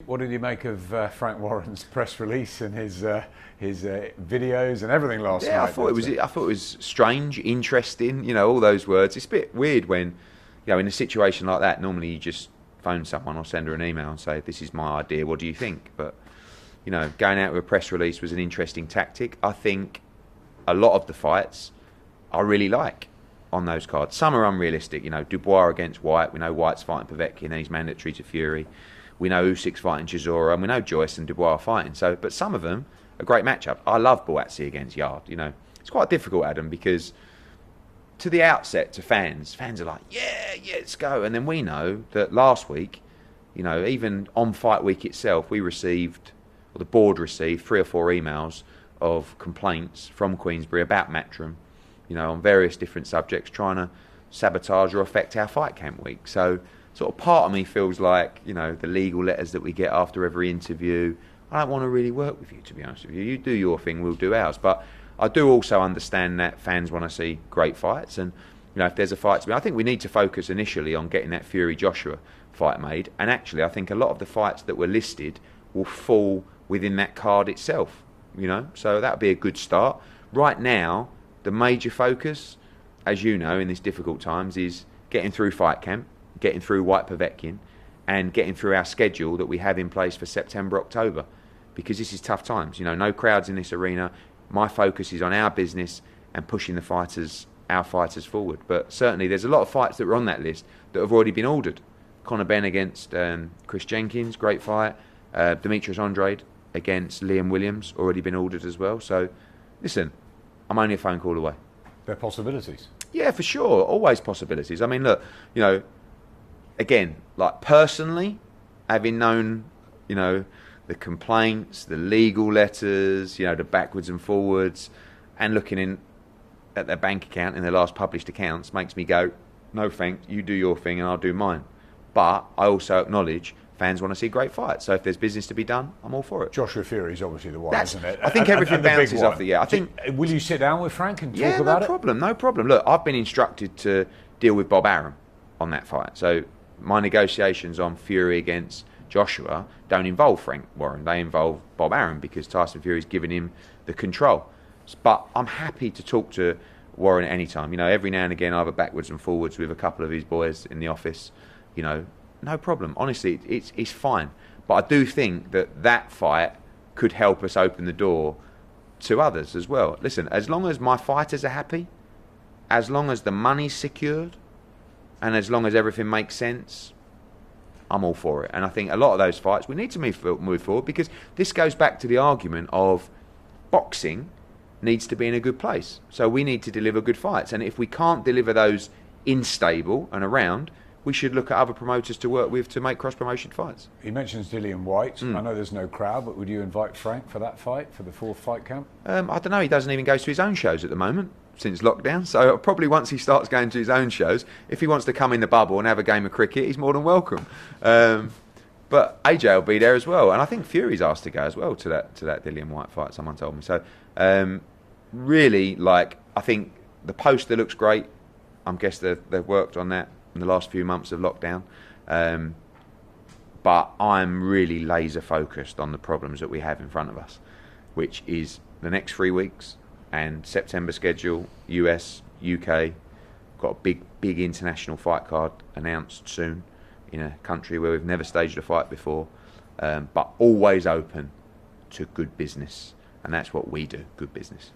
What did you make of Frank Warren's press release and his videos and everything last night? Yeah, I thought it was strange, interesting. You know, all those words. It's a bit weird when, you know, in a situation like that, normally you just phone someone or send her an email and say, "This is my idea. What do you think?" But you know, going out with a press release was an interesting tactic. I think a lot of the fights I really like on those cards. Some are unrealistic. You know, Dubois against Whyte. We know Whyte's fighting Povetkin, and then he's mandatory to Fury. We know Usyk's fighting Chisora, and we know Joyce and Dubois are fighting. So, but some of them are great matchup. I love Buatsi against Yarde. You know, it's quite difficult, Adam, because to the outset, to fans are like, yeah, let's go. And then we know that last week, you know, even on fight week itself, we received, or the board received, 3 or 4 emails of complaints from Queensbury about Matchroom, you know, on various different subjects, trying to sabotage or affect our fight camp week. So sort of part of me feels like, you know, the legal letters that we get after every interview, I don't want to really work with you, to be honest with you. You do your thing, we'll do ours. But I do also understand that fans want to see great fights, and you know, if there's a fight to be, I think we need to focus initially on getting that Fury-Joshua fight made. And actually, I think a lot of the fights that were listed will fall within that card itself, you know, so that would be a good start. Right now, the major focus, as you know, in these difficult times, is getting through fight camp, getting through Whyte Povetkin, and getting through our schedule that we have in place for September, October, because this is tough times. You know, no crowds in this arena. My focus is on our business and pushing our fighters forward. But certainly there's a lot of fights that were on that list that have already been ordered. Conor Benn against Chris Jenkins, great fight. Demetrius Andrade against Liam Williams, already been ordered as well. So, listen, I'm only a phone call away. There are possibilities. Yeah, for sure. Always possibilities. I mean, look, you know, again, like personally, having known, you know, the complaints, the legal letters, you know, the backwards and forwards, and looking at their bank account in their last published accounts makes me go, no thanks, you do your thing and I'll do mine. But I also acknowledge fans want to see great fights. So if there's business to be done, I'm all for it. Joshua Fury is obviously the one, isn't it? I think everything bounces off the, yeah. I think. Will you sit down with Frank and talk about it? No problem. Look, I've been instructed to deal with Bob Arum on that fight. So my negotiations on Fury against Joshua don't involve Frank Warren. They involve Bob Arum, because Tyson Fury's given him the control. But I'm happy to talk to Warren at any time. You know, every now and again I have a backwards and forwards with a couple of his boys in the office. You know, no problem. Honestly, it's fine. But I do think that fight could help us open the door to others as well. Listen, as long as my fighters are happy, as long as the money's secured, and as long as everything makes sense, I'm all for it. And I think a lot of those fights, we need to move forward, because this goes back to the argument of boxing needs to be in a good place. So we need to deliver good fights. And if we can't deliver those in stable and around, we should look at other promoters to work with to make cross-promotion fights. He mentions Dillian Whyte. I know there's no crowd, but would you invite Frank for that fight, for the 4th fight camp? I don't know. He doesn't even go to his own shows at the moment since lockdown. So probably once he starts going to his own shows, if he wants to come in the bubble and have a game of cricket, he's more than welcome. But AJ will be there as well, and I think Fury's asked to go as well to that Dillian Whyte fight. Someone told me. So really, like, I think the poster looks great. I guess they've worked on that in the last few months of lockdown. But I'm really laser focused on the problems that we have in front of us, which is the next 3 weeks and September schedule, US, UK. Got a big international fight card announced soon in a country where we've never staged a fight before, but always open to good business. And that's what we do, good business.